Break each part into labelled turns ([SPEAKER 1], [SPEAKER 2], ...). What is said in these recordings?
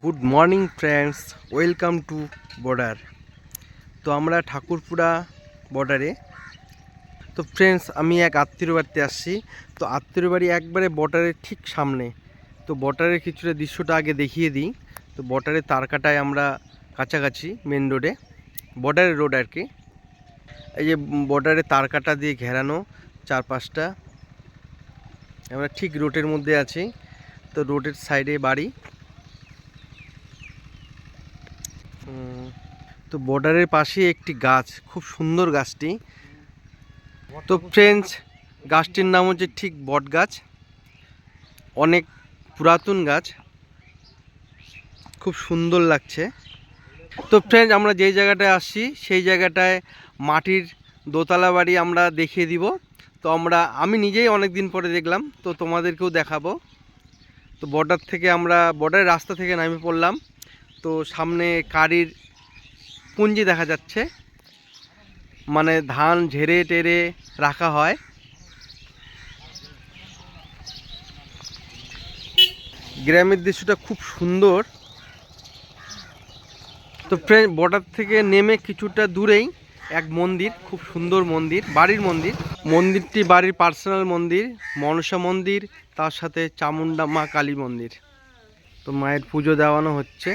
[SPEAKER 1] Good morning friends, welcome to border. তো আমরা ঠাকুরপুরা বর্ডারে। তো ফ্রেন্ডস, আমি এক আত্মীয় বাড়িতে আসছি। তো আত্মীয় বাড়ি একবারে বর্ডারের ঠিক সামনে। তো বর্ডারের কিছুটা দৃশ্যটা আগে দেখিয়ে দিই। তো বর্ডারের তারকাটায় আমরা কাছাকাছি মেন রোডে, বর্ডারের রোড আর কি। এই যে বর্ডারের তারকাটা দিয়ে ঘেরানো চারপাশটা, আমরা ঠিক রোডের মধ্যে আছি। তো রোডের সাইডে বাড়ি। তো বর্ডারের পাশে একটি গাছ, খুব সুন্দর গাছটি। তো ফ্রেন্ডস, গাছটির নাম হচ্ছে ঠিক বট গাছ, অনেক পুরাতন গাছ, খুব সুন্দর লাগছে। তো ফ্রেন্ডস, আমরা যেই জায়গাটায় আসছি সেই জায়গাটায় মাটির দোতলা বাড়ি আমরা দেখিয়ে দিব। তো আমি নিজেই অনেক দিন পরে দেখলাম, তো তোমাদেরকেও দেখাবো। তো বর্ডার থেকে আমরা বর্ডারের রাস্তা থেকে নামে পড়লাম। তো সামনে কারির পুঞ্জি দেখা যাচ্ছে, মানে ধান ঝেড়ে টেরে রাখা হয়। গ্রামের দৃশ্যটা খুব সুন্দর। তো ফ্রেন্ড, বর্ডার থেকে নেমে কিছুটা দূরেই এক মন্দির, খুব সুন্দর মন্দির, বাড়ির মন্দির। মন্দিরটি বাড়ির পার্সোনাল মন্দির, মনসা মন্দির, তার সাথে চামুন্ডা মা কালী মন্দির। তো মায়ের পুজো দেওয়ানো হচ্ছে।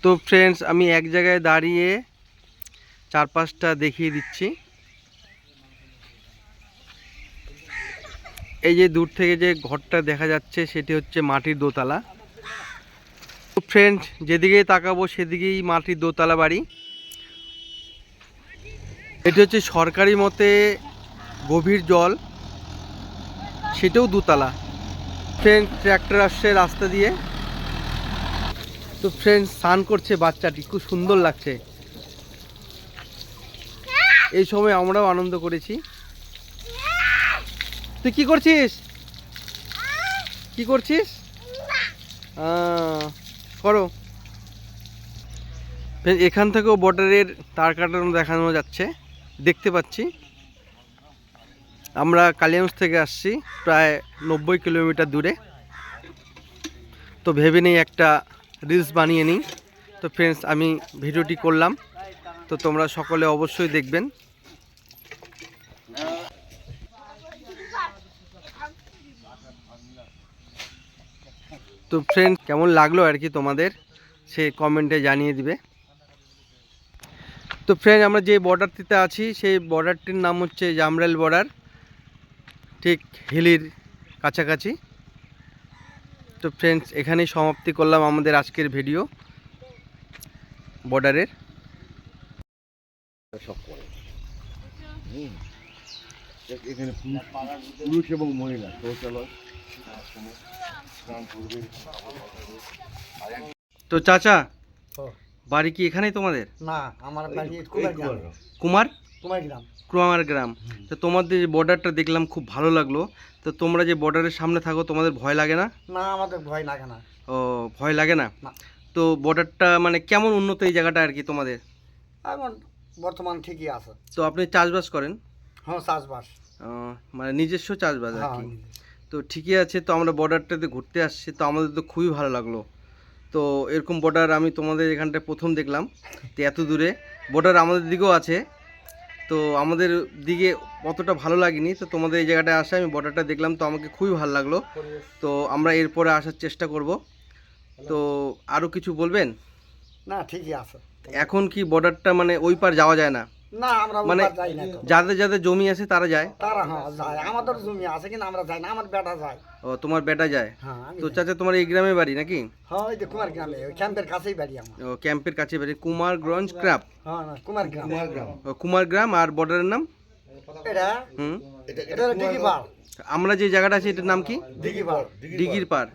[SPEAKER 1] তো ফ্রেন্ডস, আমি এক জায়গায় দাঁড়িয়ে চারপাশটা দেখিয়ে দিচ্ছি। এই যে দূর থেকে যে ঘরটা দেখা যাচ্ছে সেটি হচ্ছে মাটির দোতলা। তো ফ্রেন্ড, যেদিকেই তাকাবো সেদিকেই মাটির দোতলা বাড়ি। এটি হচ্ছে সরকারি মতে গভীর জল, সেটাও দোতলা। ফ্রেন্ড, ট্র্যাক্টর আসছে রাস্তা দিয়ে। তো ফ্রেন্ড, স্নান করছে বাচ্চাটি, খুব সুন্দর লাগছে। এই সময় আমরাও আনন্দ করেছি। তুই কি করছিস? কি করছিস? করো। এখান থেকেও বর্ডারের তার কাটানো দেখানো যাচ্ছে, দেখতে পাচ্ছি। আমরা কালিয়াগঞ্জ থেকে আসছি, প্রায় 90 কিলোমিটার দূরে। তো ভেবে নেই একটা রিলস বানিয়ে নিই। তো ফ্রেন্ডস, আমি ভিডিওটি করলাম, তো তোমরা সকলে অবশ্যই দেখবেন। তো ফ্রেন্ডস, কেমন লাগলো আর কি তোমাদের, সে কমেন্টে জানিয়ে দিবে। তো ফ্রেন্ড, আমরা যে বর্ডারটিতে আছি সেই বর্ডারটির নাম হচ্ছে জামরেল বর্ডার, ঠিক হিলির কাছাকাছি। তো ফ্রেন্ডস, এখানেই সমাপ্তি করলাম আমাদের আজকের ভিডিও বর্ডারের।
[SPEAKER 2] এখানে পুরুষ এবং মহিলা শৌচালয়।
[SPEAKER 1] তো চাচা, বাড়ি কি এখানেই তোমাদের?
[SPEAKER 3] না, আমার বাড়ি কুমার গ্রাম।
[SPEAKER 1] কুমার
[SPEAKER 3] কুমার গ্রাম।
[SPEAKER 1] কুমার গ্রাম। তো তোমাদের যে বর্ডারটা দেখলাম খুব ভালো লাগলো। তো তোমরা যে বর্ডারের সামনে থাকো, তোমাদের ভয় লাগে না?
[SPEAKER 3] না, আমাদের ভয় লাগে না।
[SPEAKER 1] ও, ভয় লাগে না?
[SPEAKER 3] না।
[SPEAKER 1] তো বর্ডারটা মানে কেমন উন্নত এই জায়গাটা আর কি তোমাদের?
[SPEAKER 3] এখন বর্তমান ঠিকই আছে।
[SPEAKER 1] তো আপনি চাষবাস করেন?
[SPEAKER 3] হ্যাঁ, চাষবাস।
[SPEAKER 1] মানে নিজস্ব চাষবাস আর
[SPEAKER 3] হ্যাঁ,
[SPEAKER 1] কি। তো ঠিকই আছে। তো আমরা বর্ডারটাতে ঘুরতে আসছি, তো আমাদের তো খুবই ভালো লাগলো। তো এরকম বর্ডার আমি তোমাদের এখানটায় প্রথম দেখলাম। তো এত দূরে বর্ডার আমাদের দিকেও আছে, তো আমাদের দিকে অতটা ভালো লাগেনি। তো তোমাদের এই জায়গাটায় আসে আমি বর্ডারটা দেখলাম, তো আমাকে খুবই ভালো লাগলো। তো আমরা এরপরে আসার চেষ্টা করব। তো আরও কিছু বলবেন?
[SPEAKER 3] না, ঠিকই আছে।
[SPEAKER 1] এখন কি বর্ডারটা মানে ওই পার যাওয়া যায় না?
[SPEAKER 3] না, আমরা
[SPEAKER 1] মানে
[SPEAKER 3] ওপার যাই না তো।
[SPEAKER 1] যাদের যাদের জমি আছে তারা যায়?
[SPEAKER 3] তারা হ্যাঁ যায়, আমাদের জমি আছে কিন্তু আমরা যাই না, আমার বেটা যায়।
[SPEAKER 1] ও, তোমার বেটা যায়?
[SPEAKER 3] হ্যাঁ, আমি
[SPEAKER 1] তো
[SPEAKER 3] যাই।
[SPEAKER 1] চাচা, তোমার এই গ্রামে বাড়ি নাকি?
[SPEAKER 3] হ্যাঁ, ওই যে কুমার গ্রামে, ওই ক্যাম্পের কাছেই বাড়ি আমার।
[SPEAKER 1] ও, ক্যাম্পের কাছে বাড়ি, কুমারগঞ্জ ক্রাপ।
[SPEAKER 3] হ্যাঁ, না, কুমার গ্রাম।
[SPEAKER 1] ও, কুমার গ্রাম। আর বর্ডারের নাম?
[SPEAKER 3] এটা
[SPEAKER 1] হুম।
[SPEAKER 3] এটা হলো দিঘি পাড়।
[SPEAKER 1] আমরা যে জায়গাটা আছে এটার নাম কি?
[SPEAKER 3] দিঘি পাড়।
[SPEAKER 1] ডিগির পাড়।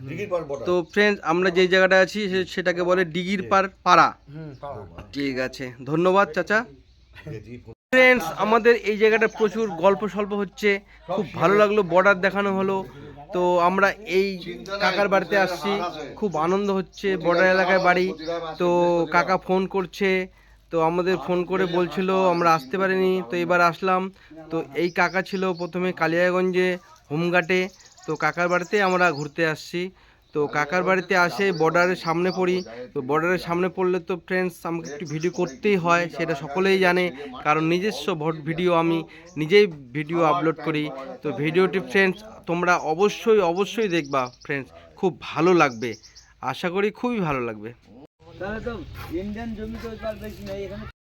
[SPEAKER 1] তো ফ্রেন্ডস, আমরা যে জায়গাটা আছি সেটাকে বলে ডিগির পাড় পাড়া।
[SPEAKER 3] পাড়া।
[SPEAKER 1] ঠিক আছে, ধন্যবাদ চাচা। ফ্রেন্ডস, আমাদের এই জায়গাটা প্রচুর গল্প সল্প হচ্ছে, খুব ভালো লাগলো, বর্ডার দেখানো হলো। তো আমরা এই কাকার বাড়িতে আসছি, খুব আনন্দ হচ্ছে, বর্ডার এলাকায় বাড়ি। তো কাকা ফোন করছে, তো আমাদের ফোন করে বলছিল, আমরা আসতে পারিনি, তো এবার আসলাম। তো এই কাকা ছিল প্রথমে কালিয়াগঞ্জে হোমগার্ডে। তো কাকার বাড়িতে আমরা ঘুরতে আসছি। তো তো কাকার বাড়িতে আসে বর্ডারের সামনে পড়ি, তো বর্ডারের সামনে পড়লে তো ফ্রেন্ডস আমাকে একটু ভিডিও করতেই হয়, সেটা সকলেই জানে, কারণ নিজস্ব ভিডিও আমি নিজেই ভিডিও আপলোড করি। তো ভিডিওটি ফ্রেন্ডস তোমরা অবশ্যই অবশ্যই দেখবা ফ্রেন্ডস, খুব ভালো লাগবে, আশা করি খুবই ভালো লাগবে।
[SPEAKER 4] তাহলে তো ইন্ডিয়ান জমি তো বেশি নেই এখানে।